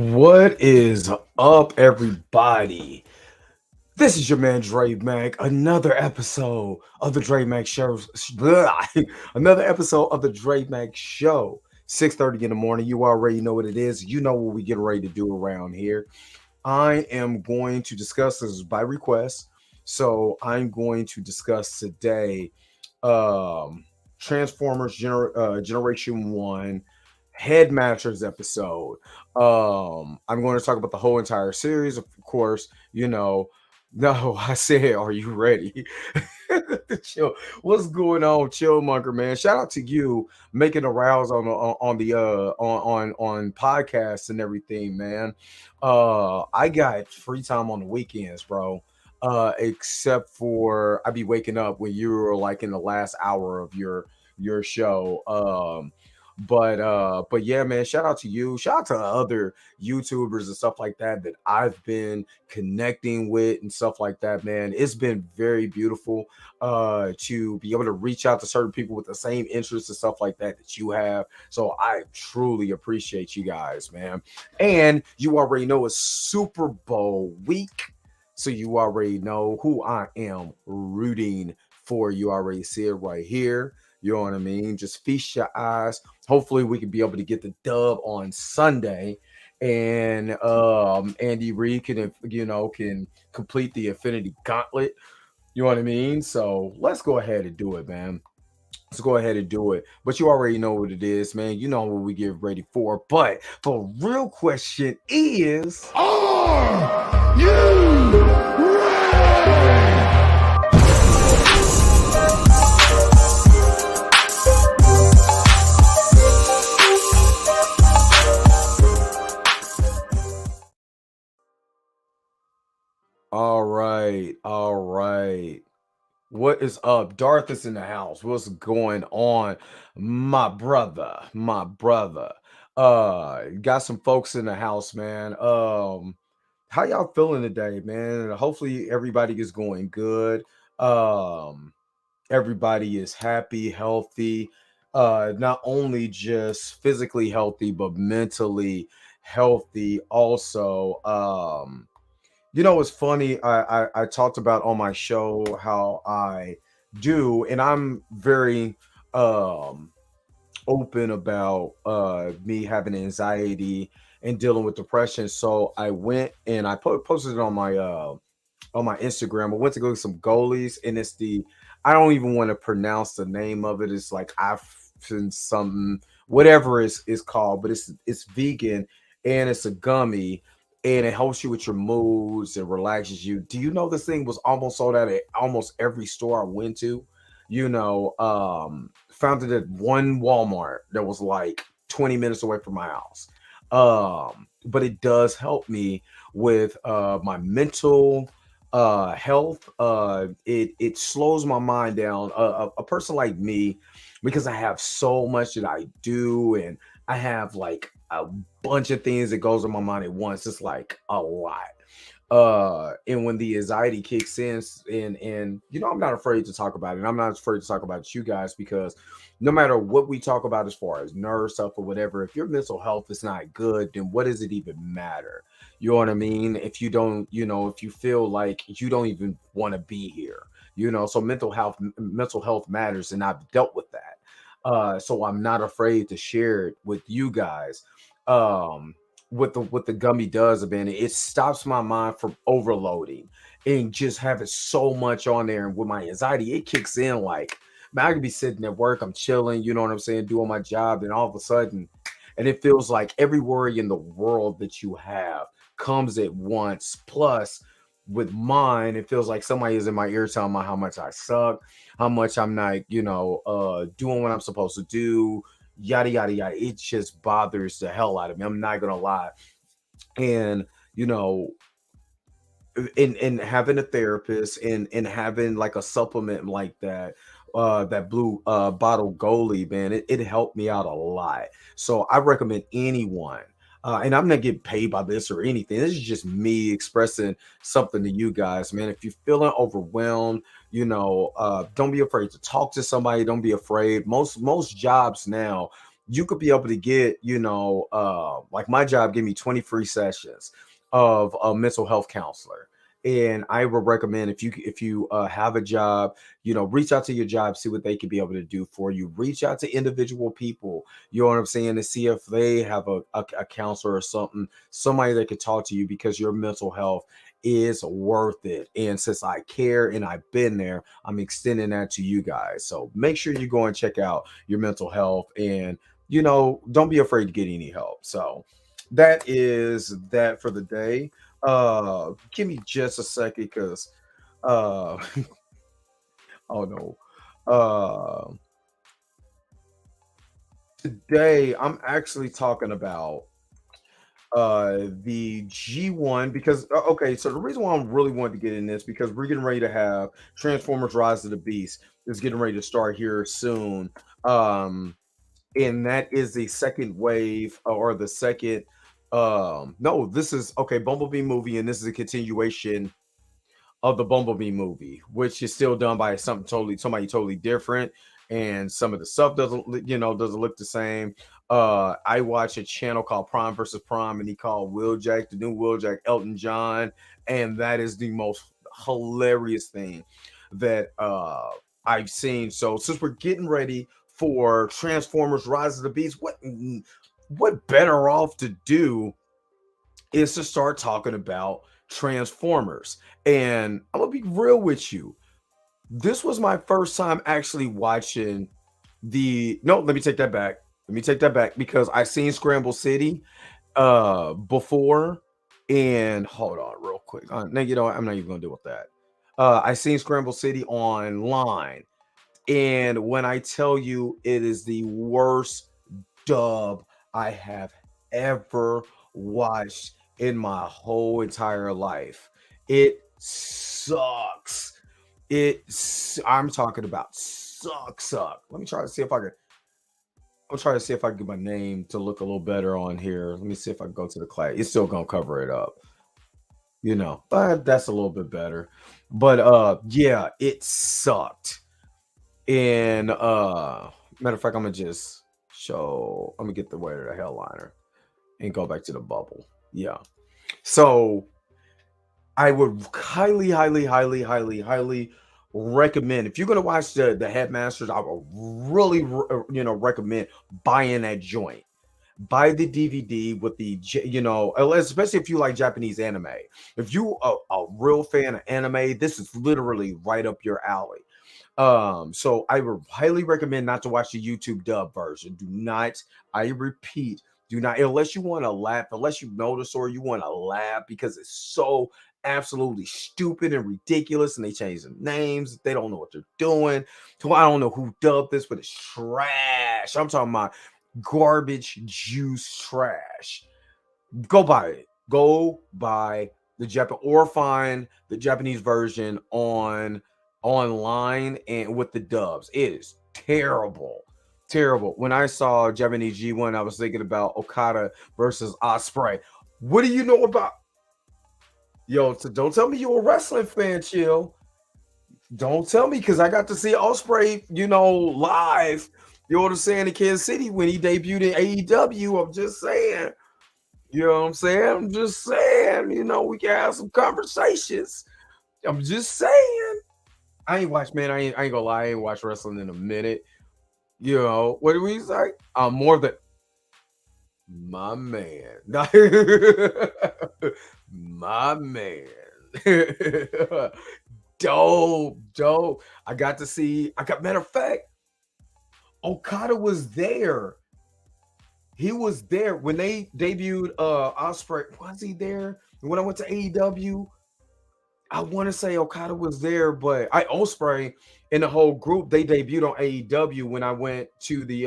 What is up, everybody? This is your man Dre Mac. Another episode of the Dre Mac Show. Another episode of the Dre Mac Show. 6:30 in the morning. You already know what it is. You know what we get ready to do around here. I am going to discuss this by request. So I'm going to discuss today um Transformers Generation 1 Headmasters episode. I'm going to talk about the whole entire series, of course. No, I said, are you ready? Chill. What's going on, Chillmonger, man? Shout out to you making the rounds on the on podcasts and everything, man. I got free time on the weekends, bro. Except for I be waking up when you're like in the last hour of your show. But yeah, man, shout out to you. Shout out to other YouTubers and stuff like that that I've been connecting with and stuff like that, man. It's been very beautiful to be able to reach out to certain people with the same interests and stuff like that that you have. So I truly appreciate you guys, man. And you already know it's Super Bowl week. So you already know who I am rooting for. You already see it right here. You know what I mean? Just feast your eyes. Hopefully, we can be able to get the dub on Sunday, and Andy Reid can complete the Infinity Gauntlet. You know what I mean? So let's go ahead and do it, man. Let's go ahead and do it. But you already know what it is, man. You know what we get ready for. But the real question is, Are you ready? all right, all right. What is up? Darth is in the house. What's going on? My brother. Got some folks in the house, man. How y'all feeling today, man? Hopefully everybody is going good. Um, Everybody is happy, healthy, not only just physically healthy, but mentally healthy also. It's funny. I talked about on my show how I do, and I'm very um open about me having anxiety and dealing with depression. So I went and I posted it on my Instagram. I went to go get some goalies, and it's the I don't even want to pronounce the name of it. It's like I've something whatever is called, but it's vegan and it's a gummy and it helps you with your moods and relaxes you. Do you know this thing was almost sold out at almost every store I went to? Found it at one Walmart that was like 20 minutes away from my house. But it does help me with my mental health. It slows my mind down. A person like me, because I have so much that I do, and I have like a bunch of things that goes in my mind at once. It's like a lot. And when the anxiety kicks in, and I'm not afraid to talk about it. I'm not afraid to talk about you guys because no matter what we talk about as far as nerve stuff or whatever, if your mental health is not good, then what does it even matter? You know what I mean? If you don't, if you feel like you don't even want to be here, so mental health matters, and I've dealt with that. So I'm not afraid to share it with you guys. Um, what the gummy does, man, it stops my mind from overloading and just having so much on there. And with my anxiety, it kicks in like, man, I could be sitting at work, I'm chilling, you know what I'm saying, doing my job, and all of a sudden, and it feels like every worry in the world that you have comes at once. Plus, with mine, it feels like somebody is in my ear telling me how much I suck, how much I'm not, doing what I'm supposed to do, yada yada yada. It just bothers the hell out of me. I'm not gonna lie. And you know, in having a therapist and having like a supplement like that blue bottle goalie, man, it helped me out a lot. So I recommend anyone, and I'm not getting paid by this or anything. This is just me expressing something to you guys, man. If you're feeling overwhelmed, don't be afraid to talk to somebody. Don't be afraid. Most jobs now, you could be able to get, like my job gave me 20 free sessions of a mental health counselor. And I would recommend, if you have a job, reach out to your job, see what they could be able to do for you. Reach out to individual people, you know what I'm saying, to see if they have a counselor or something, somebody that could talk to you, because your mental health is worth it. And since I care and I've been there, I'm extending that to you guys. So make sure you go and check out your mental health, and don't be afraid to get any help. So that is that for the day. Give me just a second, because uh oh no. Uh Today I'm actually talking about the G1, because okay, so the reason why I'm really wanting to get in this, because we're getting ready to have Transformers Rise of the Beast is getting ready to start here soon. And that is the second wave, or the second, no, this is okay, Bumblebee movie, and this is a continuation of the Bumblebee movie, which is still done by somebody totally different, and some of the stuff doesn't look the same. I watch a channel called Prime versus Prime, and he called Wheeljack, the new Wheeljack, Elton John, and that is the most hilarious thing that I've seen. So since we're getting ready for Transformers Rise of the Beast, what better off to do is to start talking about Transformers. And I'm gonna be real with you. This was my first time actually watching the no, let me take that back. Let me take that back, because I seen Scramble City before. And hold on real quick. No, I'm not even gonna deal with that. I seen Scramble City online, and when I tell you, it is the worst dub I have ever watched in my whole entire life. It sucks. I'm talking about suck. Let me try to see if I can. I'm trying to see if I can get my name to look a little better on here. Let me see if I can go to the class. It's still gonna cover it up, but that's a little bit better. But yeah, it sucked. And matter of fact, I'm gonna get the way to the headliner and go back to the bubble. Yeah. So I would highly recommend, if you're gonna watch the Headmasters, I would really recommend buying that joint. Buy the DVD with especially if you like Japanese anime. If you a real fan of anime, this is literally right up your alley. So I would highly recommend not to watch the YouTube dub version. Do not, I repeat, do not, unless you want to laugh, unless you notice or you want to laugh, because it's so absolutely stupid and ridiculous, and they change the names. They don't know what they're doing. So I don't know who dubbed this, but it's trash. I'm talking about garbage juice trash. Go buy it. Go buy the Japan, or find the Japanese version online and with the dubs. It is terrible. Terrible. When I saw Japanese G1, I was thinking about Okada versus Osprey. What do you know about? Yo, so don't tell me you're a wrestling fan, chill. Don't tell me, because I got to see Osprey, live. You know what I'm saying, in Kansas City when he debuted in AEW. I'm just saying. You know what I'm saying? I'm just saying. We can have some conversations. I'm just saying. I ain't watched, man. I ain't gonna lie. I ain't watched wrestling in a minute. What do we say? I'm more than my man. My man. Dope. Matter of fact, Okada was there. He was there when they debuted Osprey. Was he there? When I went to AEW, I want to say Okada was there, but Osprey and the whole group, they debuted on AEW when I went to the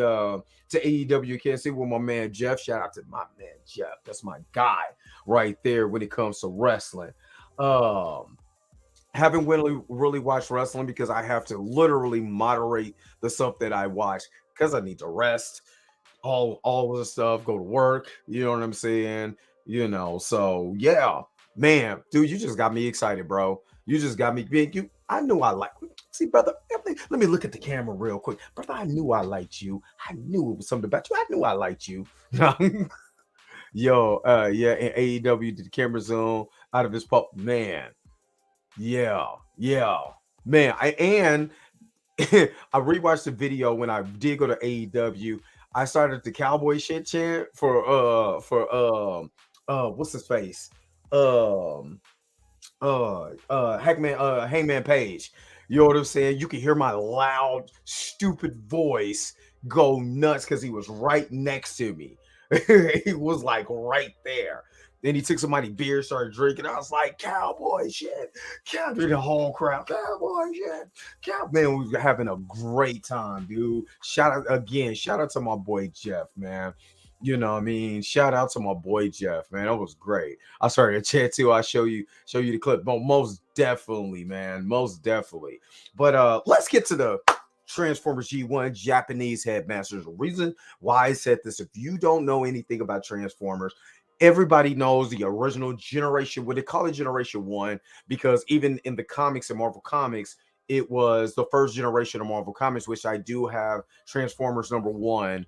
to AEW Kansas City with my man Jeff. Shout out to my man Jeff. That's my guy right there when it comes to wrestling. Haven't really watched wrestling, because I have to literally moderate the stuff that I watch, because I need to rest. All of the stuff, go to work. You know what I'm saying? So yeah, man, dude, you just got me excited, bro. You just got me. I knew I like. See, brother, let me look at the camera real quick. Brother, I knew I liked you. I knew it was something about you. I knew I liked you. Yo, yeah, in AEW did the camera zoom out of his pop. Man, yeah, yeah. Man, I rewatched the video when I did go to AEW. I started the cowboy shit chant for what's his face? Um Hangman Page. You know what I'm saying? You can hear my loud, stupid voice go nuts because he was right next to me. He was like right there. Then he took somebody beer, started drinking. I was like, cowboy shit. Cowboy, the whole crowd, cowboy shit. Man, we were having a great time, dude. Shout out to my boy Jeff, man. You know what I mean? Shout out to my boy Jeff, man. That was great. I started a chat too. I'll show you the clip. Most definitely, man. Most definitely. But let's get to the Transformers G1 Japanese Headmasters. The reason why I said this, if you don't know anything about Transformers, everybody knows the original generation. What they call it Generation 1, because even in the comics and Marvel Comics, it was the first generation of Marvel Comics, which I do have Transformers #1.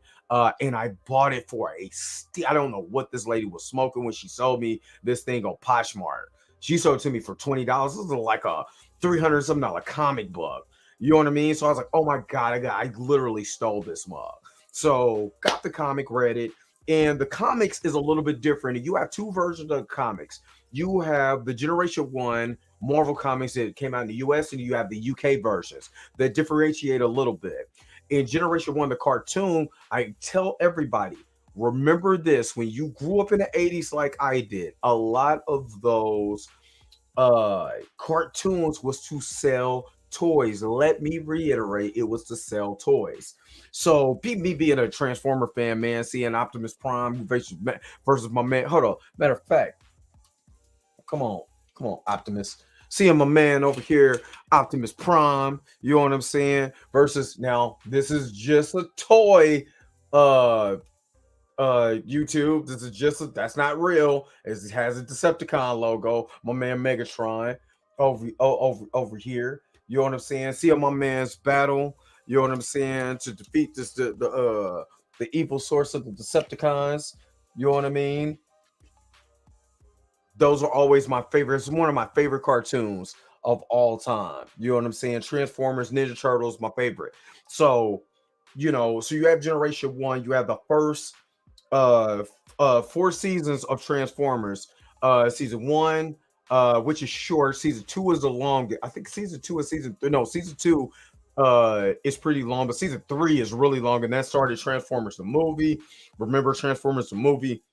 And I bought it for I don't know what this lady was smoking when she sold me this thing on Poshmark. She sold it to me for $20. This is like a $300 something comic book. You know what I mean? So I was like, oh my God, I literally stole this mug. So got the comic, read it. And the comics is a little bit different. You have two versions of the comics. You have the Generation 1 Marvel comics that came out in the US, and you have the UK versions that differentiate a little bit. In Generation 1, the cartoon, I tell everybody, remember this, when you grew up in the 80s like I did, a lot of those cartoons was to sell toys. Let me reiterate, it was to sell toys. So me being a Transformer fan, man, seeing Optimus Prime versus my man. Hold on. Matter of fact, come on, Optimus. Seeing my man over here, Optimus Prime, you know what I'm saying? Versus now, this is just a toy. Uh YouTube. This is that's not real. It has a Decepticon logo. My man Megatron over here. You know what I'm saying? See my man's battle. You know what I'm saying? To defeat the evil source of the Decepticons. You know what I mean? Those are always my favorites. One of my favorite cartoons of all time. You know what I'm saying? Transformers, Ninja Turtles, my favorite. So, so you have Generation 1, you have the first 4 seasons of Transformers. Season 1, which is short. Season 2 is the longest. I think season 2 is season 3. No, season 2 is pretty long, but season 3 is really long, and that started Transformers the movie. Remember, Transformers the movie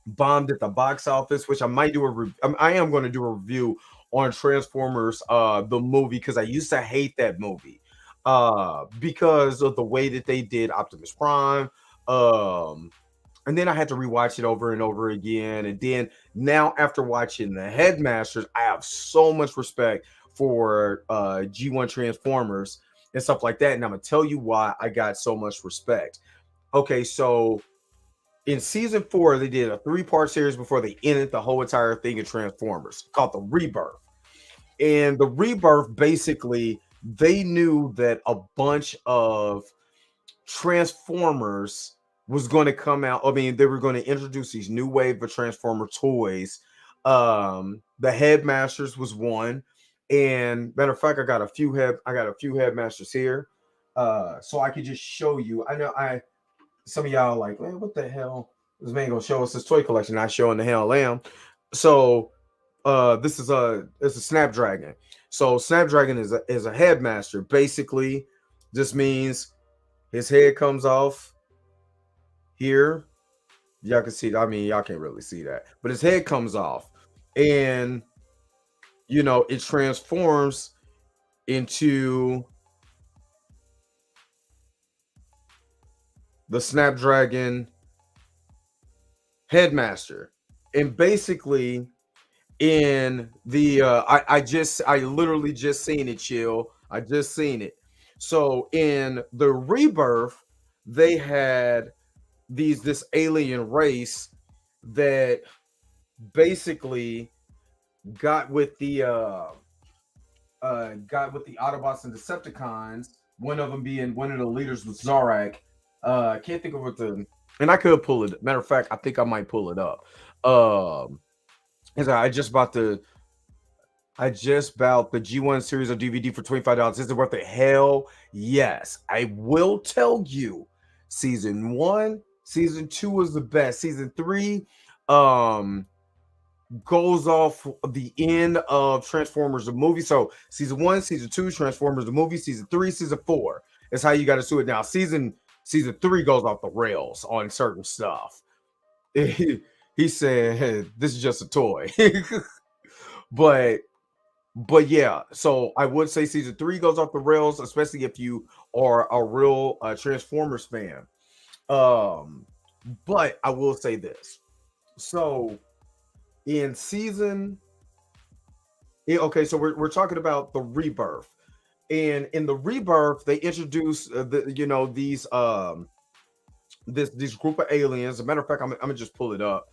bombed at the box office, which I might do I am going to do a review on Transformers the movie, because I used to hate that movie because of the way that they did Optimus Prime. And then I had to rewatch it over and over again. And then now, after watching the Headmasters, I have so much respect for G1 Transformers and stuff like that. And I'm gonna tell you why I got so much respect. Okay, so in season 4, they did a 3-part series before they ended the whole entire thing in Transformers, called the Rebirth. And the Rebirth, basically, they knew that a bunch of Transformers was going to come out. I mean, they were going to introduce these new wave of Transformer toys. The Headmasters was one. And matter of fact, I got a few Headmasters here. So I could just show you. I know some of y'all like, man, what the hell? This man gonna show us his toy collection, not showing the hell lamb. So this is it's a Snapdragon. So Snapdragon is a Headmaster. Basically, this means his head comes off here. Y'all can see. I mean, y'all can't really see that, but his head comes off, and it transforms into the Snapdragon Headmaster. And basically, in the I literally just seen it, chill. I just seen it. So in the Rebirth, they had this alien race that basically got with the got with the Autobots and Decepticons. One of them being one of the leaders was Zarak. I can't think of what the and I could pull it. Matter of fact, I think I might pull it up. Um, is I just bought the G1 series of DVD for $25. Is it worth it? Hell yes. I will tell you, season one, season two was the best. Season three, um, goes off the end of Transformers the movie. So season one, season two, Transformers the movie, season three, season four. Is how you got to do it now. Season three goes off the rails on certain stuff. He said, hey, "This is just a toy," but yeah. So I would say season three goes off the rails, especially if you are a real Transformers fan. Um, but I will say this. So in season yeah, okay, so we're talking about the rebirth, and in the rebirth, they introduce this group of aliens. As a matter of fact, I'm gonna just pull it up,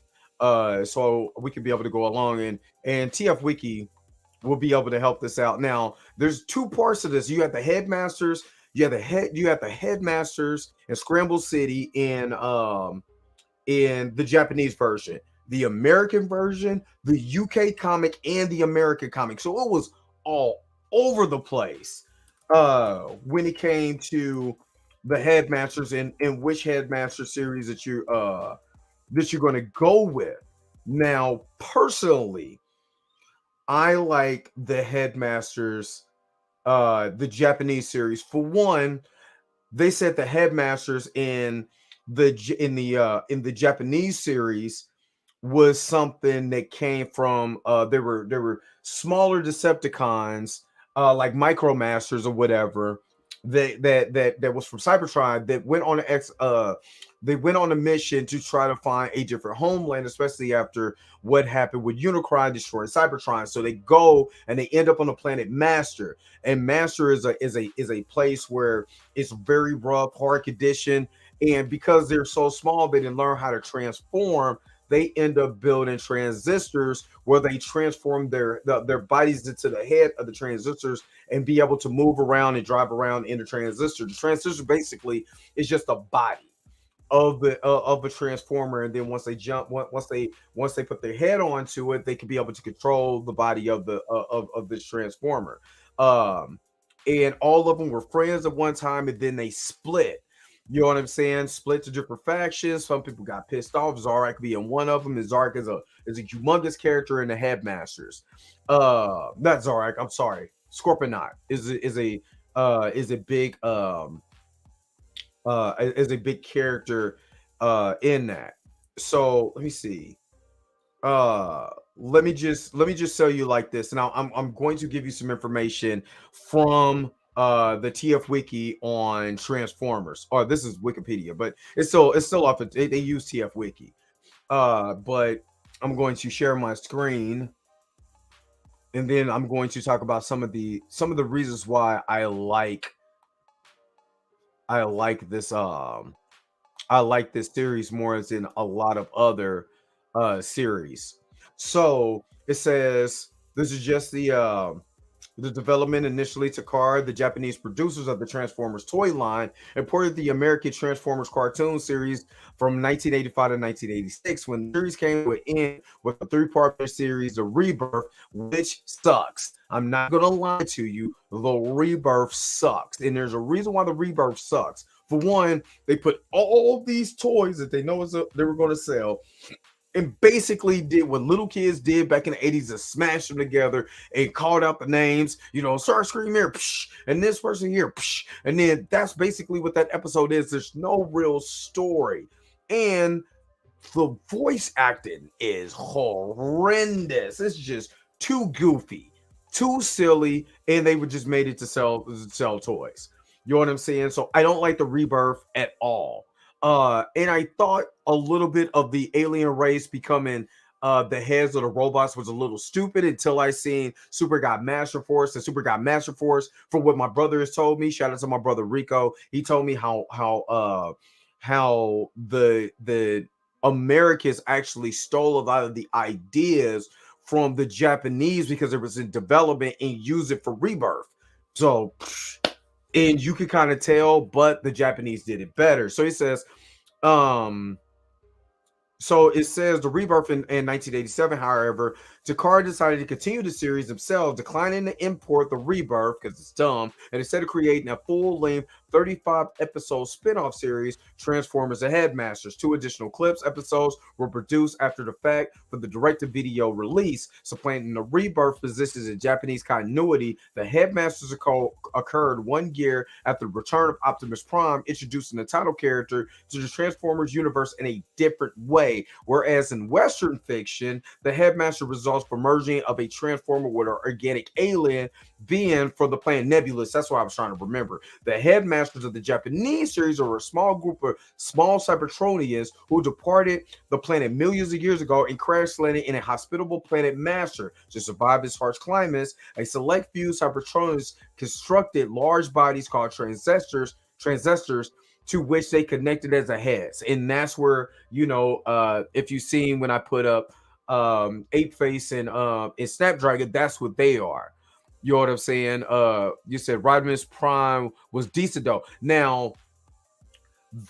so we can be able to go along and TF Wiki will be able to help this out. Now, there's two parts of this. You have the headmasters, you have the headmasters in Scramble City in the Japanese version, the American version, the UK comic, and the American comic. So it was all over the place when it came to the headmasters and which headmaster series that you're going to go with. Now, personally, I like the headmasters, the Japanese series. For one, they said the headmasters in the Japanese series was something that came from there were smaller Decepticons like Micromasters or whatever that was from Cybertron that went on they went on a mission to try to find a different homeland, especially after what happened with Unicron destroying Cybertron. So they go and they end up on the planet Master, and Master is a place where it's very rough, hard condition, and because they're so small, they didn't learn how to transform. They end up building transistors where they transform their bodies into the head of the transistors and be able to move around and drive around in the transistor. The transistor basically is just a body of a transformer, and then once they put their head onto it, they can be able to control the body of the of this transformer. Um, and all of them were friends at one time, and then they split. You know what I'm saying? Split to different factions. Some people got pissed off. Zarak being one of them. And Zarak is a humongous character in the Headmasters. Not Zarak. I'm sorry. Scorpionaut is a big is a big character in that. So let me see. Let me just tell you like this. Now I'm going to give you some information from the TF Wiki on Transformers. Or this is Wikipedia, but it's still off. They use TF Wiki. But I'm going to share my screen, and then I'm going to talk about some of the reasons why I like this I like this series more as in a lot of other series. So it says this is just the development initially to Takara, the Japanese producers of the Transformers toy line, imported the American Transformers cartoon series from 1985 to 1986 when the series came to an end with a three-part series, The Rebirth, which sucks. I'm not going to lie to you, The Rebirth sucks. And there's a reason why The Rebirth sucks. For one, they put all these toys that they know they were going to sell and basically did what little kids did back in the 80s and smashed them together and called out the names, Starscream here, psh, and this person here, psh, and then that's basically what that episode is. There's no real story. And the voice acting is horrendous. It's just too goofy, too silly, and they were just made it to sell toys. You know what I'm saying? So I don't like the Rebirth at all. And I thought a little bit of the alien race becoming the heads of the robots was a little stupid until I seen Super God Master Force. And Super God Master Force, for what my brother has told me, shout out to my brother Rico. He told me how the Americans actually stole a lot of the ideas from the Japanese because it was in development and use it for Rebirth. So, and you can kind of tell, but the Japanese did it better. So he says, um, so it says the Rebirth in 1987, however, Takara decided to continue the series themselves, declining to import the Rebirth because it's dumb, and instead of creating a full-length 35 episode spin-off series, Transformers and Headmasters. 2 additional clips episodes were produced after the fact for the direct-to-video release, supplanting the Rebirth positions in Japanese continuity. The Headmasters occurred 1 year after the return of Optimus Prime, introducing the title character to the Transformers universe in a different way. Whereas in Western fiction, the Headmaster results from merging of a Transformer with an organic alien being from the planet Nebulous. That's what I was trying to remember. The Headmasters of the Japanese series are a small group of small Cybertronians who departed the planet millions of years ago and crash landed in a hospitable planet Master. To survive its harsh climates, a select few Cybertronians constructed large bodies called transistors to which they connected as a heads. And that's where, if you've seen when I put up Ape Face and Snapdragon, that's what they are. You know what I'm saying? You said Rodimus Prime was decent though. Now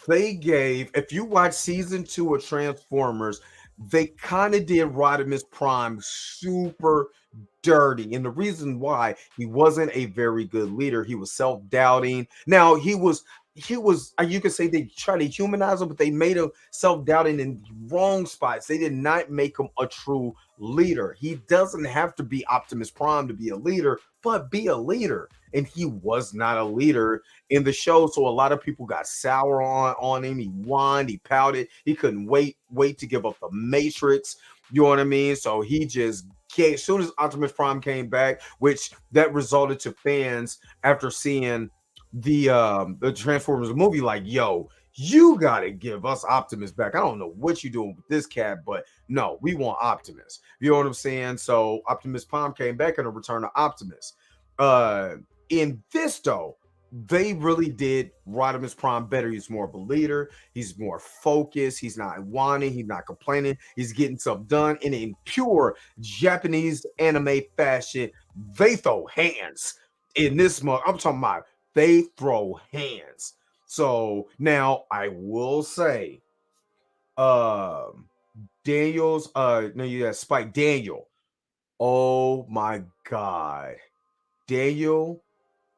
they gave, if you watch season 2 of Transformers, they kind of did Rodimus Prime super dirty. And the reason why, he wasn't a very good leader. He was self-doubting. Now he was, you could say they tried to humanize him, but they made him self-doubting in wrong spots. They did not make him a true leader. He doesn't have to be Optimus Prime to be a leader, but be a leader. And he was not a leader in the show. So a lot of people got sour on him. He whined, he pouted, he couldn't wait to give up the Matrix. You know what I mean? So he just came, as soon as Optimus Prime came back, which that resulted to fans after seeing the Transformers movie, like, yo, you gotta give us Optimus back. I don't know what you're doing with this cat, but no, we want Optimus. You know what I'm saying? So Optimus Prime came back in a Return to Optimus. In this though, they really did Rodimus Prime better. He's more of a leader. He's more focused. He's not whining. He's not complaining. He's getting stuff done. And in pure Japanese anime fashion, they throw hands in this month. I'm talking about they throw hands. So now I will say, Daniel's Spike Daniel. Oh my God. Daniel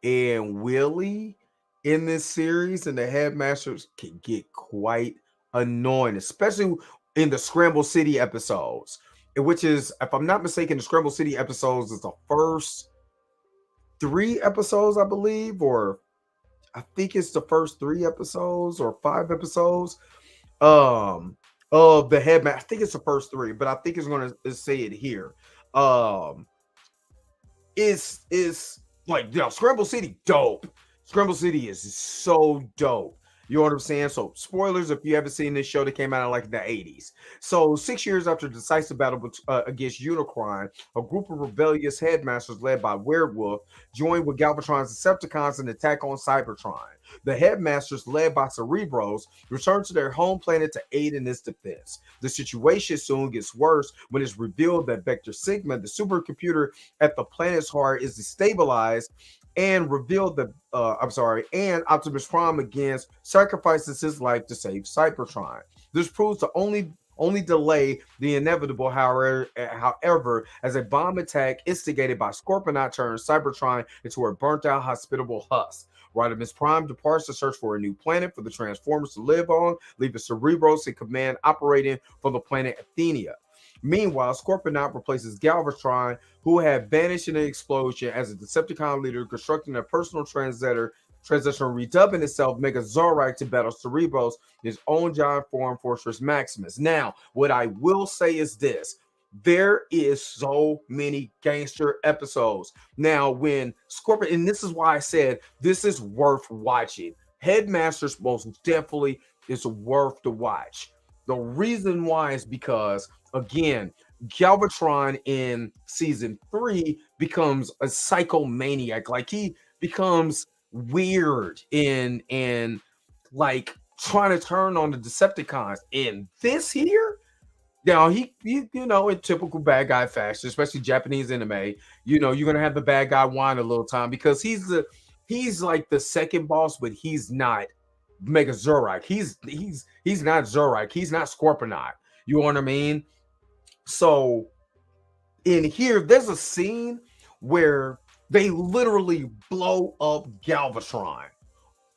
and Willie in this series and the Headmasters can get quite annoying, especially in the Scramble City episodes, which is, if I'm not mistaken, the Scramble City episodes is the first 3 episodes, I believe, or I think it's the first 3 episodes or 5 episodes of the Headmaster. I think it's the first 3, but I think it's going to say it here. Is like, Scramble City dope. Scramble City is so dope. You know what I'm saying? So, spoilers if you haven't seen this show that came out in like the 80s. So, 6 years after the decisive battle against Unicron, a group of rebellious headmasters led by Werewolf joined with Galvatron's Decepticons in an attack on Cybertron. The headmasters, led by Cerebros, return to their home planet to aid in its defense. The situation soon gets worse when it's revealed that Vector Sigma, the supercomputer at the planet's heart, is destabilized, and revealed that and Optimus Prime again sacrifices his life to save Cybertron. This proves to only delay the inevitable, however, as a bomb attack instigated by Scorponok turns Cybertron into a burnt-out, hospitable husk. Rodimus Prime departs to search for a new planet for the Transformers to live on, leaving Cerebros in command operating for the planet Athenia. Meanwhile, Scorponok replaces Galvatron, who had vanished in an explosion, as a Decepticon leader, constructing a personal transition, redubbing itself Megazorite to battle Cerebros, his own giant form, Fortress Maximus. Now, what I will say is this. There is so many gangster episodes. Now, when Scorpion, and this is why I said this is worth watching. Headmasters most definitely is worth to watch. The reason why is because, again, Galvatron in season 3 becomes a psychomaniac. Like, he becomes weird and like trying to turn on the Decepticons. In this here, Now you know, in typical bad guy fashion, especially Japanese anime, you know, you're gonna have the bad guy whine a little time because he's like the second boss, but he's not Mega Zorak. He's not Zorak. He's not Scorponok. You know what I mean? So in here, there's a scene where they literally blow up Galvatron,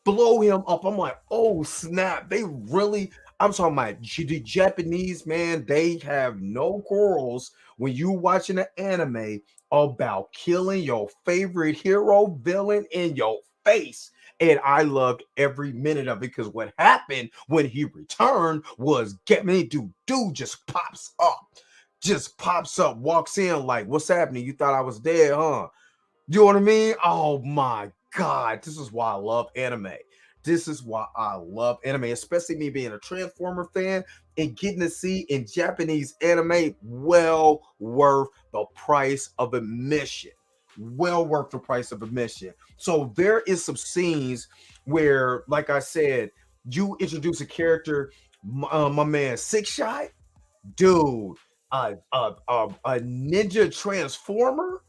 blow him up. I'm like, oh snap! They really. I'm talking about the Japanese man. They have no quarrels when you watching an anime about killing your favorite hero villain in your face. And I loved every minute of it because what happened when he returned was get me dude just pops up, walks in like, what's happening? You thought I was dead, huh? You know what I mean? Oh my God. This is why I love anime. This is why I love anime, especially me being a Transformer fan and getting to see in Japanese anime. Well worth the price of admission. Well worth the price of admission. So there is some scenes where, like I said, you introduce a character, my man Six Shot, dude, a ninja transformer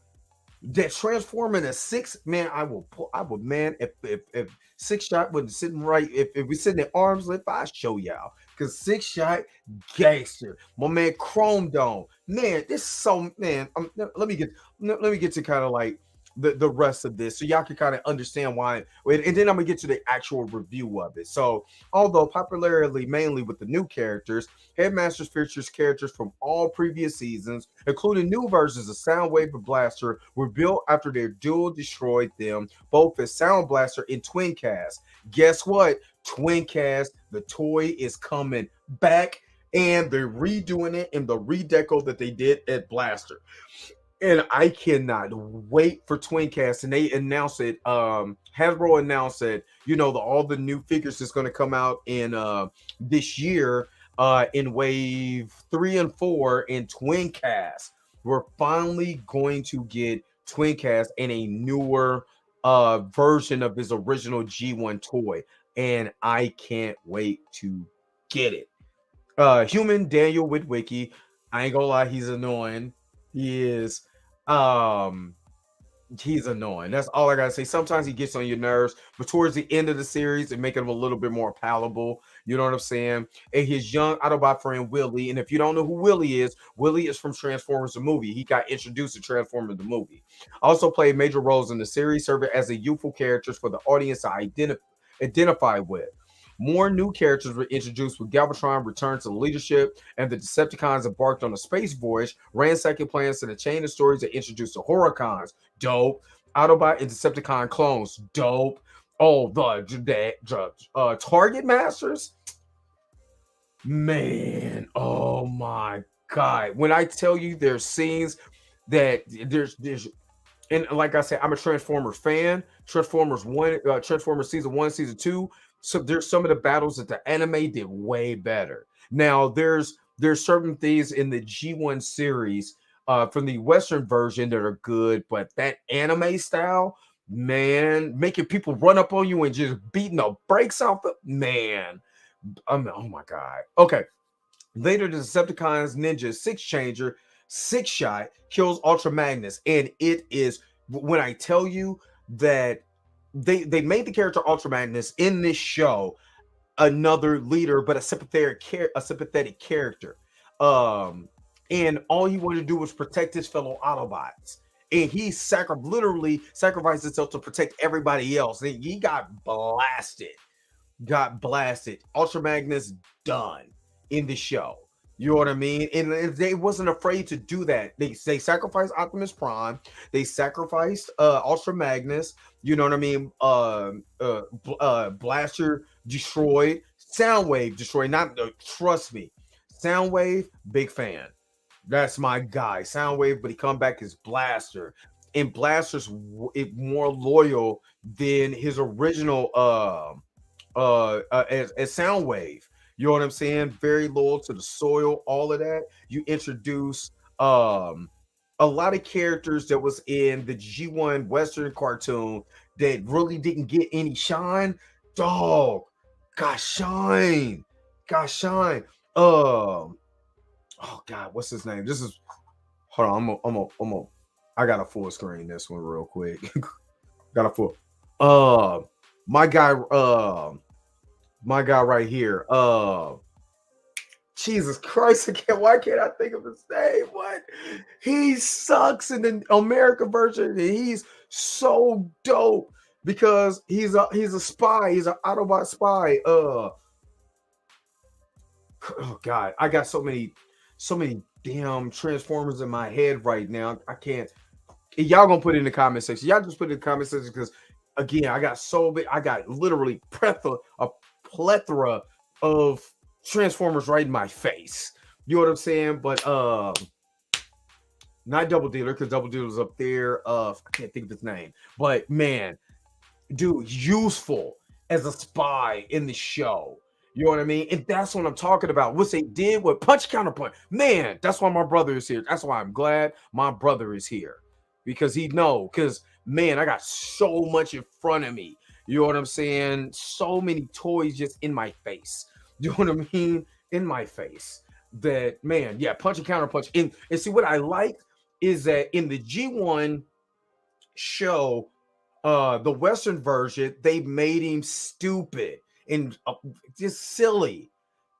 that transform into six man. I would man if Six Shot wasn't sitting right, if we sitting at arms length, I show y'all because Six Shot gangster, my man Chrome Dome, man, this so man. Let me get to kind of like the rest of this so y'all can kind of understand why, and then I'm gonna get to the actual review of it. So although popularly mainly with the new characters, Headmasters features characters from all previous seasons, including new versions of Soundwave and Blaster, were built after their duel destroyed them, both as Sound Blaster and Twin Cast. Guess what? Twin Cast, the toy is coming back, and they're redoing it in the redeco that they did at Blaster. And I cannot wait for Twincast. And they announced it. Hasbro announced that, you know, all the new figures is going to come out in this year in wave 3 and 4 in Twincast. We're finally going to get Twincast in a newer version of his original G1 toy. And I can't wait to get it. Human Daniel Witwicky. I ain't gonna lie, he's annoying. He is. Um, he's annoying. That's all I gotta say. Sometimes he gets on your nerves, but towards the end of the series, it make him a little bit more palatable. You know what I'm saying? And his young Autobot friend Willie. And if you don't know who Willie is from Transformers the movie. He got introduced to Transformers the movie. Also played major roles in the series, serving as a youthful characters for the audience to identify with. More new characters were introduced with Galvatron returned to leadership, and the Decepticons embarked on a space voyage, ransacking planets in a chain of stories that introduced the Horicons. Dope. Autobot and Decepticon clones. Dope. Oh, the Target Masters. Man, oh my God. When I tell you there's scenes that there's and like I said, I'm a Transformers fan. Transformers season 1, season 2. So there's some of the battles that the anime did way better. Now there's certain things in the G1 series from the Western version that are good, but that anime style, man, making people run up on you and just beating the brakes off the man. Oh my God. Okay. Later, the Decepticons Ninja Six Changer Six Shot kills Ultra Magnus, and it is when I tell you that they made the character Ultra Magnus in this show another leader, but a sympathetic character. Um, and all he wanted to do was protect his fellow Autobots. And he literally sacrificed himself to protect everybody else. And he got blasted. Ultra Magnus done in the show. You know what I mean? And they wasn't afraid to do that. They sacrificed Optimus Prime. They sacrificed Ultra Magnus. You know what I mean? Blaster destroyed. Soundwave destroyed. Not trust me. Soundwave, big fan. That's my guy. Soundwave, but he come back as Blaster. And Blaster's more loyal than his original as Soundwave. You know what I'm saying? Very loyal to the soil, all of that. You introduce a lot of characters that was in the G1 Western cartoon that really didn't get any shine. Dog, got shine. Got shine. Um oh God, what's his name? This is hold on. I got a full screen this one real quick. Got a full. Uh, my guy. My guy right here. Jesus Christ again. Why can't I think of his name? What? He sucks in the American version. And he's so dope because he's a spy. He's an Autobot spy. Oh God, I got so many damn Transformers in my head right now. I can't. Y'all gonna put it in the comment section. Y'all just put it in the comment section because again, I got so big. I got literally a plethora of Transformers right in my face. You know what I'm saying? But not Double Dealer because Double Dealer's up there. I can't think of his name. But man, dude, useful as a spy in the show. You know what I mean? And that's what I'm talking about. What they did with Punch Counterpunch. Man, that's why my brother is here. That's why I'm glad my brother is here. Because he know. Because man, I got so much in front of me. You know what I'm saying? So many toys just in my face. You know what I mean? In my face. That man, yeah, Punch and Counterpunch. And see what I like is that in the G1 show, the Western version, they made him stupid and just silly.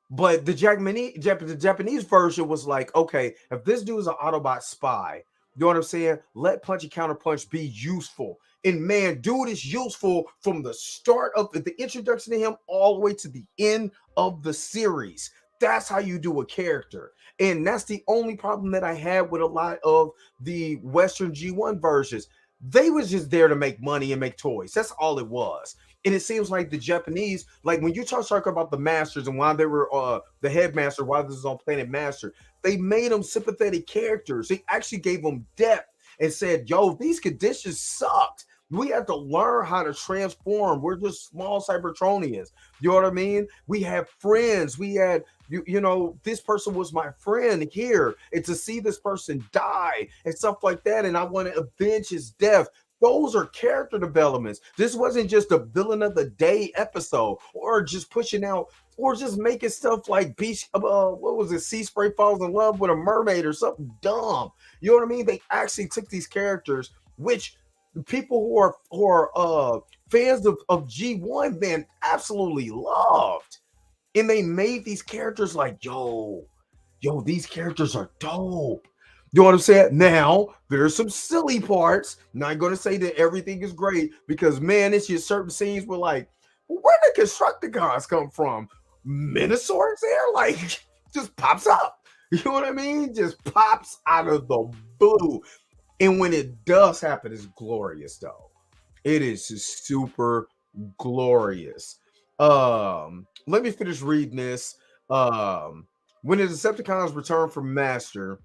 But the Japanese version was like, okay, if this dude is an Autobot spy, you know what I'm saying? Let Punch and Counterpunch be useful. And man, dude is useful from the start of the introduction to him all the way to the end of the series. That's how you do a character. And that's the only problem that I had with a lot of the Western G1 versions. They was just there to make money and make toys. That's all it was. And it seems like the Japanese, like when you talk about the Masters and why they were the Headmaster, why this is on Planet Master, they made them sympathetic characters. They actually gave them depth and said, yo, these conditions sucked. We had to learn how to transform. We're just small Cybertronians. You know what I mean? We have friends. We had, you know, this person was my friend here. And to see this person die and stuff like that, and I want to avenge his death. Those are character developments. This wasn't just a villain of the day episode or just pushing out or just making stuff like beach. What was it? Sea Spray falls in love with a mermaid or something dumb. You know what I mean? They actually took these characters, which people who are fans of G1 man absolutely loved, and they made these characters like yo, these characters are dope. You know what I'm saying? Now, there's some silly parts. Not going to say that everything is great because, man, it's just certain scenes where, like, where did Constructicons come from? Minosaurs there? Like, just pops up. You know what I mean? Just pops out of the blue. And when it does happen, it's glorious, though. It is just super glorious. Let me finish reading this. When the Decepticons return from Master,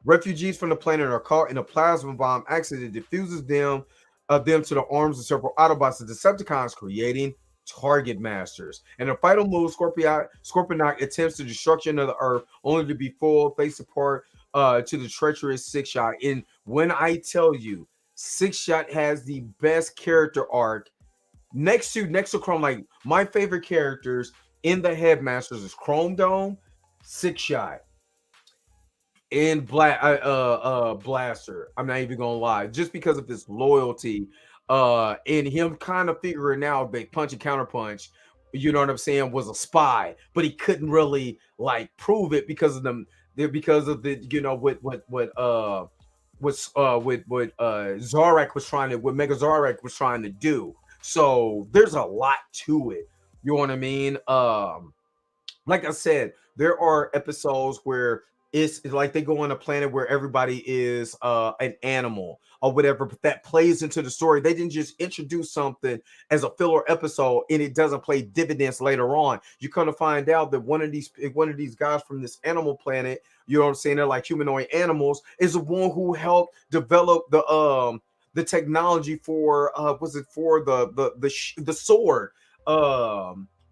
refugees from the planet are caught in a plasma bomb accident that diffuses them to the arms of several Autobots. The Decepticons creating Target Masters. And the final move, Scorponok attempts the destruction of the Earth, only to be full face apart to the treacherous Six Shot. And when I tell you, Six Shot has the best character arc next to Chrome. Like my favorite characters in the Headmasters is Chrome Dome, Six Shot, and Blaster. I'm not even gonna lie, just because of this loyalty, and him kind of figuring out that Punch and Counterpunch, you know what I'm saying, was a spy, but he couldn't really like prove it because of the you know what Zarak was trying to, what Mega Zarak was trying to do. So there's a lot to it. You know what I mean? Like I said, there are episodes where it's like they go on a planet where everybody is an animal or whatever, but that plays into the story. They didn't just introduce something as a filler episode and it doesn't play dividends later on. You kind of find out that one of these guys from this animal planet, you know what I'm saying, they're like humanoid animals, is the one who helped develop the technology for the sword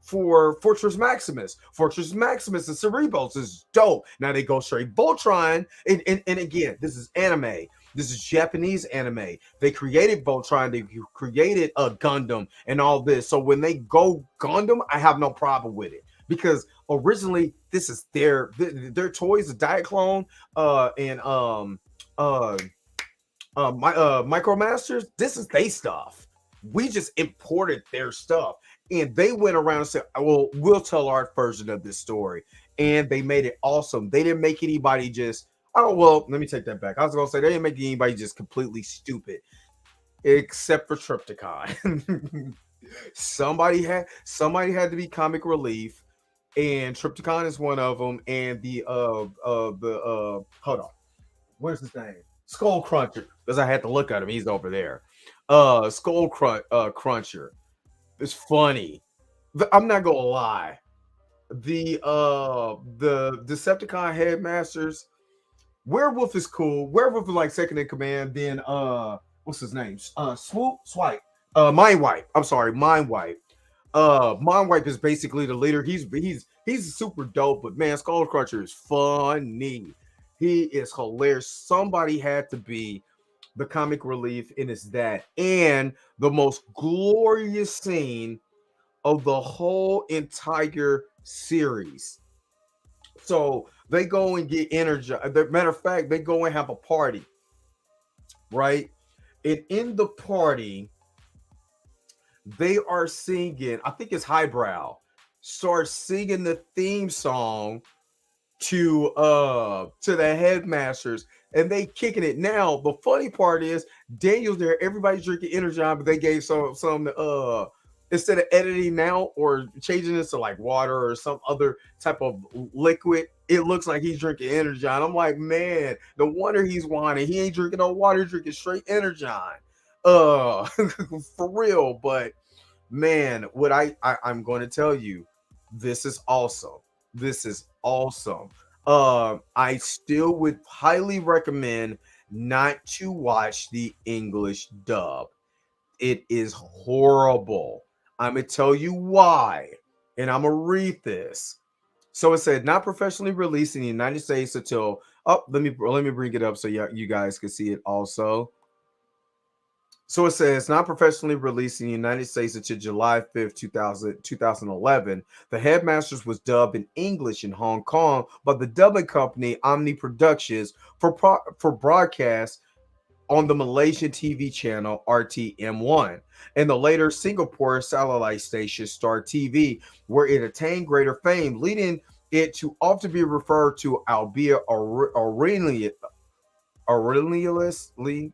for Fortress Maximus. Fortress Maximus and Cerebos is dope. Now they go straight Voltron, and again, this is anime. This is Japanese anime. They created Voltron, they created a Gundam and all this. So when they go Gundam, I have no problem with it. because originally this is their toys, the Diet Clone, and uh Micromasters. This is they stuff. We just imported their stuff, and they went around and said, "Well, we'll tell our version of this story," and they made it awesome. They didn't make anybody just. Oh well, let me take that back. I was gonna say they didn't make anybody just completely stupid, except for Triptychon. Somebody had to be comic relief, and Triptychon is one of them. And the hold on, where's his name? Skull Cruncher, because I had to look at him. He's over there. Cruncher. It's funny. I'm not gonna lie. The Decepticon Headmasters. Werewolf is cool. Werewolf is like second in command. Then what's his name? Swoop Swipe. Mind Wipe. I'm sorry, Mind Wipe. Mind Wipe is basically the leader. He's super dope, but man, Skull Cruncher is funny. He is hilarious. Somebody had to be the comic relief, and it's that. And the most glorious scene of the whole entire series. So they go and get energy. Matter of fact, they go and have a party, right? And in the party, they are singing, I think it's Highbrow, starts singing the theme song to the Headmasters, and they kicking it. Now the funny part is Daniel's there, everybody's drinking energy, but they gave some instead of editing now or changing this to like water or some other type of liquid, it looks like he's drinking energy. I'm like, man, no wonder he's whining. He ain't drinking no water, he's drinking straight energy. uh for real. But man, what I'm going to tell you, this is awesome. This is awesome. I still would highly recommend not to watch the English dub. It is horrible. I'm gonna tell you why, and I'm gonna read this. So it said not professionally released in the United States until, oh, let me bring it up so you guys can see it also. So it says not professionally released in the United States until July 5th, 2011. The Headmasters was dubbed in English in Hong Kong by the dubbing company Omni Productions for broadcast on the Malaysian TV channel RTM1 and the later Singapore satellite station Star TV, where it attained greater fame, leading it to often be referred to, albeit erroneously,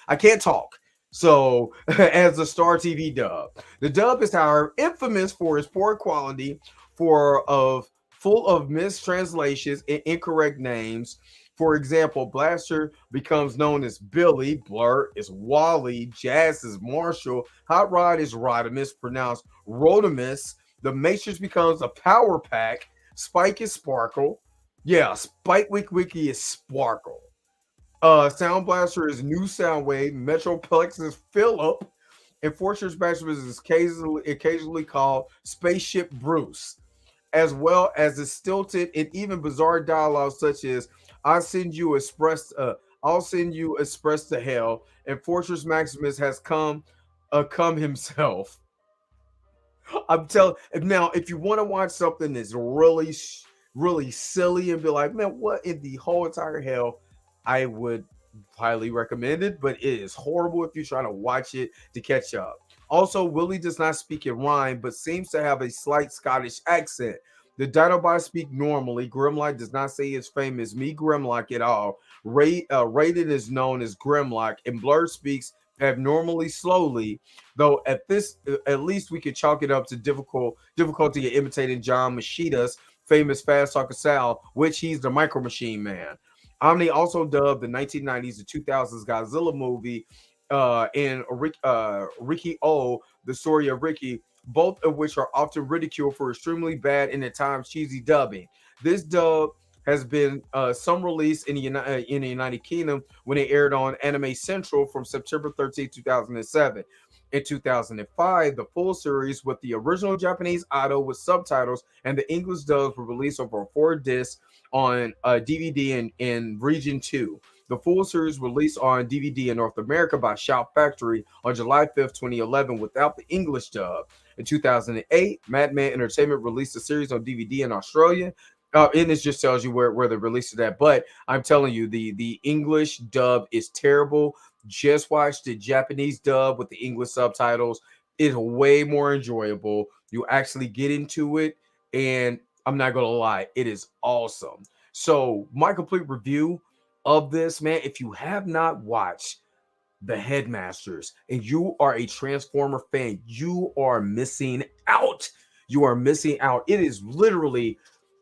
I can't talk. So, as the Star TV dub, the dub is, however, infamous for its poor quality, full of mistranslations and incorrect names. For example, Blaster becomes known as Billy, Blur is Wally, Jazz is Marshall, Hot Rod is Rodimus, pronounced Rodimus. The Matrix becomes a Power Pack, Spike is Sparkle. Yeah, Spike Wiki is Sparkle. Sound Blaster is New Soundwave, Metroplex is Philip, and Fortress Maximus is occasionally called Spaceship Bruce, as well as the stilted and even bizarre dialogue such as I'll send you express to hell, and Fortress Maximus has come himself. I'm telling now, if you want to watch something that's really silly and be like, man, what in the whole entire hell, I would highly recommend it, but it is horrible if you're trying to watch it to catch up. Also, Willie does not speak in rhyme, but seems to have a slight Scottish accent. The Dinobots speak normally. Grimlock does not say his fame is me Grimlock at all. Raiden is known as Grimlock, and Blur speaks abnormally slowly. Though at least we could chalk it up to difficulty in imitating John Mashida's famous fast talker Sal, which he's the Micro Machine Man. Omni also dubbed the 1990s to 2000s Godzilla movie and Ricky O, the story of Ricky, both of which are often ridiculed for extremely bad and at times cheesy dubbing. This dub has been some released in the United Kingdom when it aired on Anime Central from September 13, 2007. In 2005, the full series with the original Japanese audio with subtitles and the English dubs were released over 4 discs on DVD in Region 2. The full series released on DVD in North America by Shout Factory on July 5th, 2011, without the English dub. In 2008, Madman Entertainment released the series on DVD in Australia. And it just tells you where they released it at. But I'm telling you, the English dub is terrible. Just watch the Japanese dub with the English subtitles. It's way more enjoyable. You actually get into it, and I'm not gonna lie, it is awesome. So my complete review of this, man, if you have not watched the Headmasters and you are a Transformer fan, you are missing out. You are missing out. It is literally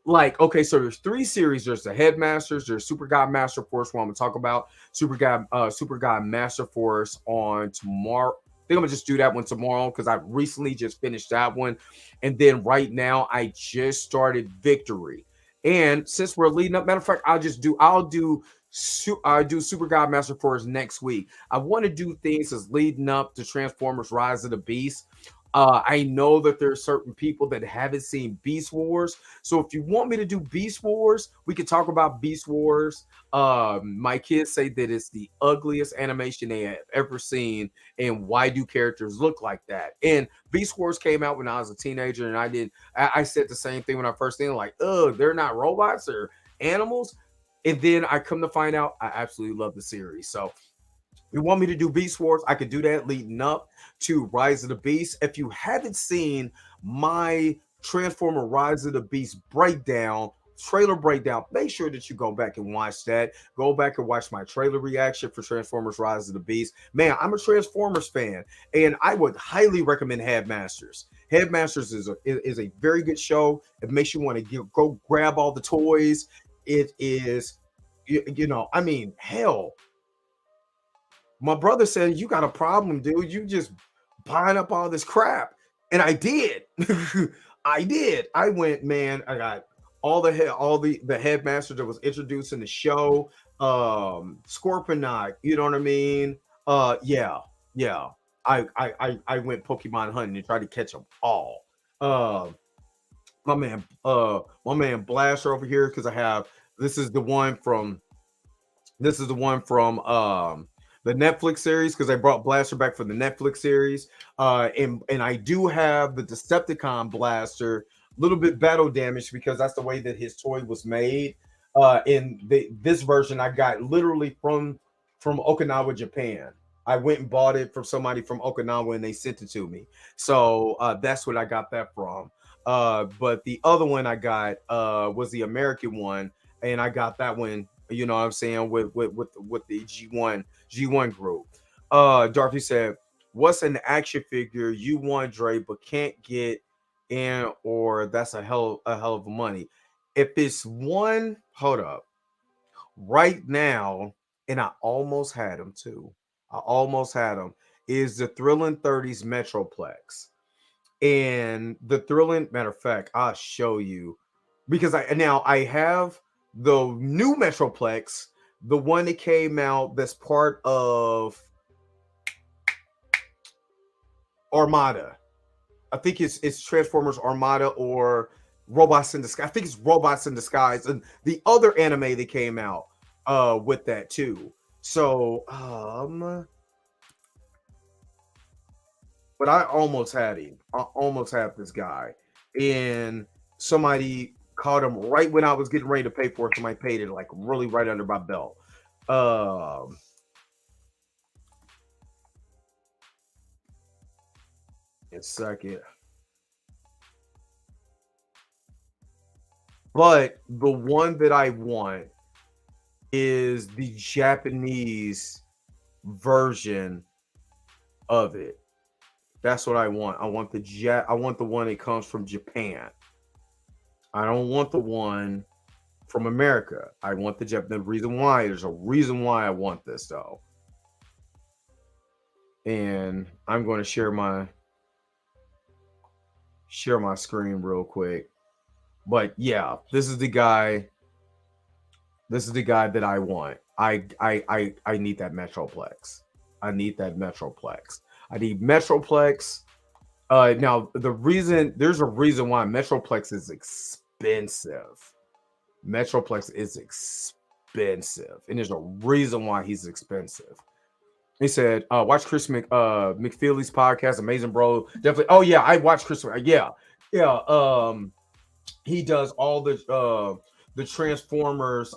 like, okay, so there's three series. There's the Headmasters, there's Super God Master Force, what I'm gonna talk about. Super God Master Force on tomorrow. I think I'm gonna just do that one tomorrow because I recently just finished that one. And then right now I just started Victory. And since we're leading up, matter of fact, I'll do Super God Master Force next week. I want to do things as leading up to Transformers Rise of the Beast. I know that there are certain people that haven't seen Beast Wars. So if you want me to do Beast Wars, we can talk about Beast Wars. My kids say that it's the ugliest animation they have ever seen. And why do characters look like that? And Beast Wars came out when I was a teenager, and I said the same thing when I first seen it, like, ugh, they're not robots or animals. And then I come to find out I absolutely love the series. So you want me to do Beast Wars? I could do that leading up to Rise of the Beast. If you haven't seen my Transformer Rise of the Beast trailer breakdown, make sure that you go back and watch that. Go back and watch my trailer reaction for Transformers Rise of the Beast. Man, I'm a Transformers fan, and I would highly recommend Headmasters. Headmasters is a very good show. It makes you want to go grab all the toys. It is, I mean, hell, my brother said, "You got a problem, dude. You just buying up all this crap." And I did. I did. I went, man, I got all the headmaster that was introduced in the show. Scorponok, you know what I mean? Yeah, yeah. I went Pokemon hunting and tried to catch them all. Uh my man Blaster over here, because I have this is the one from the Netflix series, because I brought Blaster back for the Netflix series. And I do have the Decepticon Blaster, a little bit battle damaged because that's the way that his toy was made. This version I got literally from Okinawa, Japan. I went and bought it from somebody from Okinawa and they sent it to me. So that's what I got that from. But the other one I got was the American one, and I got that one, you know what I'm saying, with the G1 group. Dorothy said, "What's an action figure you want, Dre, but can't get in, or that's a hell of money?" If it's one, hold up, right now, and I almost had them too. I almost had them. Is the Thrilling 30s Metroplex. And the Thrilling, matter of fact, I'll show you, because I have the new Metroplex, the one that came out that's part of Armada. I think it's Transformers Armada or Robots in Disguise. I think it's Robots in Disguise, and the other anime that came out with that too. So but I almost had him. I almost had this guy, and somebody caught him right when I was getting ready to pay for it. Somebody paid it like really right under my belt. Um, a second, but the one that I want is the Japanese version of it. That's what I want. I want I want the one that comes from Japan. I don't want the one from America. I want the Jap. The reason why, there's a reason why I want this though. And I'm going to share my screen real quick. But yeah, this is the guy. This is the guy that I want. I need that Metroplex. I need that Metroplex. I need Metroplex. Now there's a reason why Metroplex is expensive. Metroplex is expensive. expensive, and there's a reason why he's expensive. He said, watch Chris McFeely's podcast, amazing bro. Definitely. Oh yeah, I watch Chris. Yeah, yeah. He does all the Transformers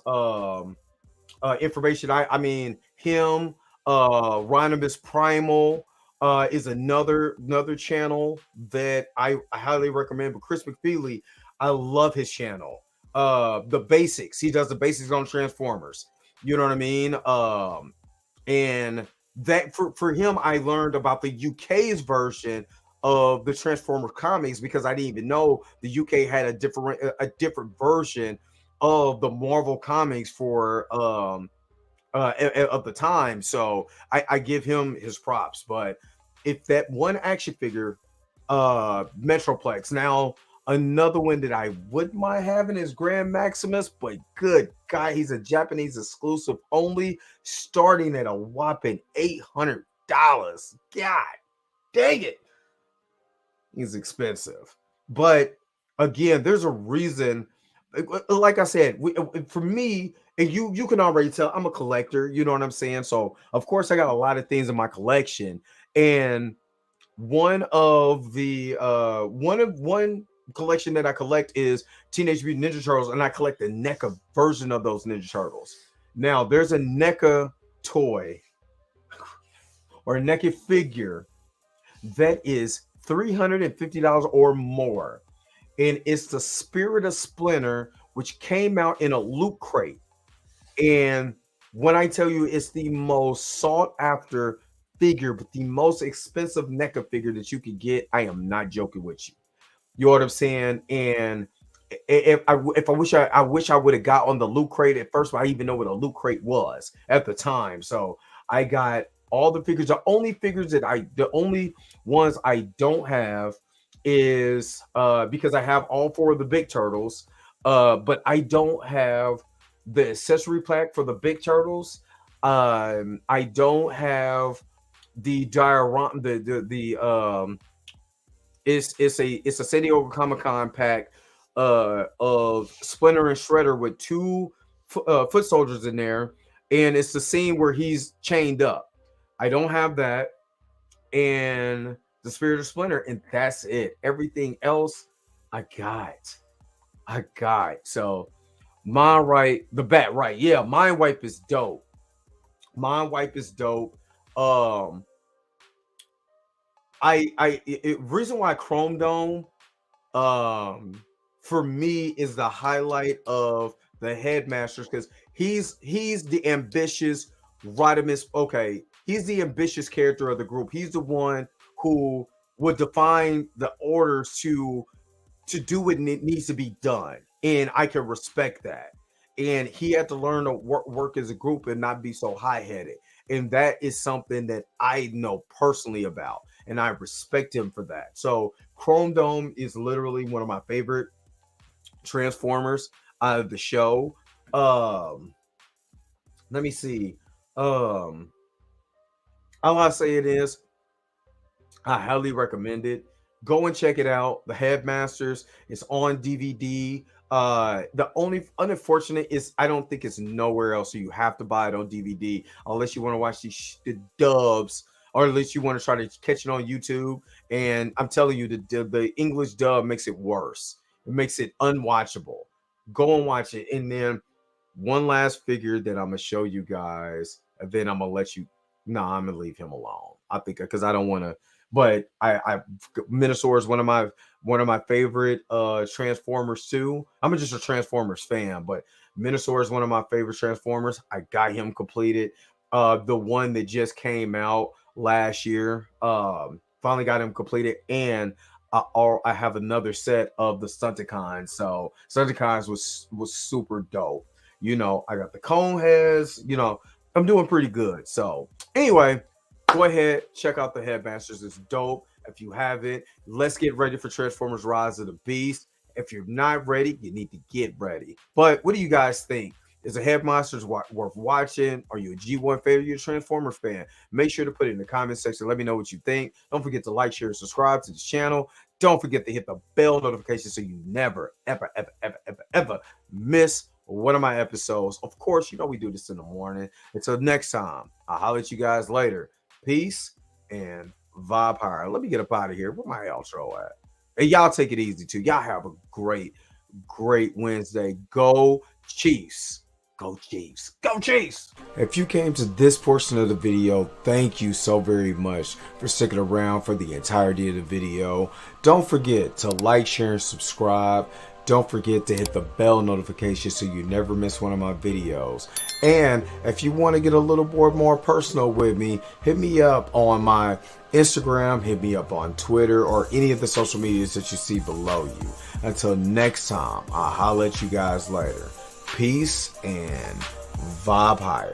information. I mean him, Rhinomus Primal is another channel that I highly recommend. But Chris McFeely, I love his channel. The basics. He does the basics on Transformers. You know what I mean? And that for him, I learned about the UK's version of the Transformers comics because I didn't even know the UK had a different version of the Marvel comics for of the time. So I give him his props. But if that one action figure, Metroplex. Now another one that I wouldn't mind having is Grand Maximus, but good guy, he's a Japanese exclusive only, starting at a whopping $800. God dang it, he's expensive. But again, there's a reason. Like I said, for me, and you can already tell I'm a collector. You know what I'm saying? So of course I got a lot of things in my collection, and one collection that I collect is Teenage Mutant Ninja Turtles, and I collect the NECA version of those Ninja Turtles. Now there's a NECA toy or a NECA figure that is $350 or more, and it's the Spirit of Splinter, which came out in a loot crate. And when I tell you it's the most sought after figure, but the most expensive NECA figure that you could get, I am not joking with you. You know what I'm saying? And if I wish I would have got on the loot crate at first, but I even know what a loot crate was at the time. So I got all the figures. The only ones I don't have is because I have all four of the big turtles, but I don't have the accessory pack for the big turtles. I don't have the diorama, the it's a San Diego Comic Con pack of Splinter and Shredder with two foot soldiers in there, and it's the scene where he's chained up. I don't have that, and the Spirit of Splinter, and that's it. Everything else, I got, I got. So Mind Right, the Bat Right, yeah, Mind Wipe is dope. Mind Wipe is dope. Um, reason why Chrome Dome um for me is the highlight of the Headmasters because he's the ambitious Rodimus. Okay, he's the ambitious character of the group. He's the one who would define the orders to do what needs to be done, and I can respect that. And he had to learn to work as a group and not be so high-headed, and that is something that I know personally about, and I respect him for that. So Chrome Dome is literally one of my favorite Transformers out of the show. um Let me see. um all I say it is I highly recommend it. Go and check it out. The Headmasters is on DVD. The only unfortunate is I don't think it's nowhere else, so you have to buy it on DVD unless you want to watch the dubs, or at least you want to try to catch it on YouTube. And I'm telling you, the English dub makes it worse. It makes it unwatchable. Go and watch it. And then one last figure that I'm gonna show you guys, and then I'm gonna let you. No, I'm gonna leave him alone. I think because I don't want to. But I Minosaur is one of my favorite Transformers too. I'm just a Transformers fan, but Minosaur is one of my favorite Transformers. I got him completed. The one that just came out last year. Finally got him completed, and I have another set of the Stunticons. So Stunticons was super dope. I got the cone heads. I'm doing pretty good. So anyway, go ahead, check out the Headmasters. It's dope. If you haven't, let's get ready for Transformers Rise of the Beast. If you're not ready, you need to get ready. But what do you guys think? Is the Headmasters worth watching? Are you a G1 fan? Are you a Transformers fan? Make sure to put it in the comment section. Let me know what you think. Don't forget to like, share, and subscribe to this channel. Don't forget to hit the bell notification so you never, ever, ever, ever, ever, ever miss one of my episodes. Of course, you know we do this in the morning. Until next time, I'll holler at you guys later. Peace and vibe higher. Let me get up out of here. Where my outro at? And y'all take it easy too. Y'all have a great Wednesday. Go Chiefs. Go Chiefs. Go Chiefs. If you came to this portion of the video, thank you so very much for sticking around for the entirety of the video. Don't forget to like, share, and subscribe. Don't forget to hit the bell notification so you never miss one of my videos. And if you want to get a little more personal with me, hit me up on my Instagram, hit me up on Twitter, or any of the social medias that you see below you. Until next time, I'll holler at you guys later. Peace and vibe higher.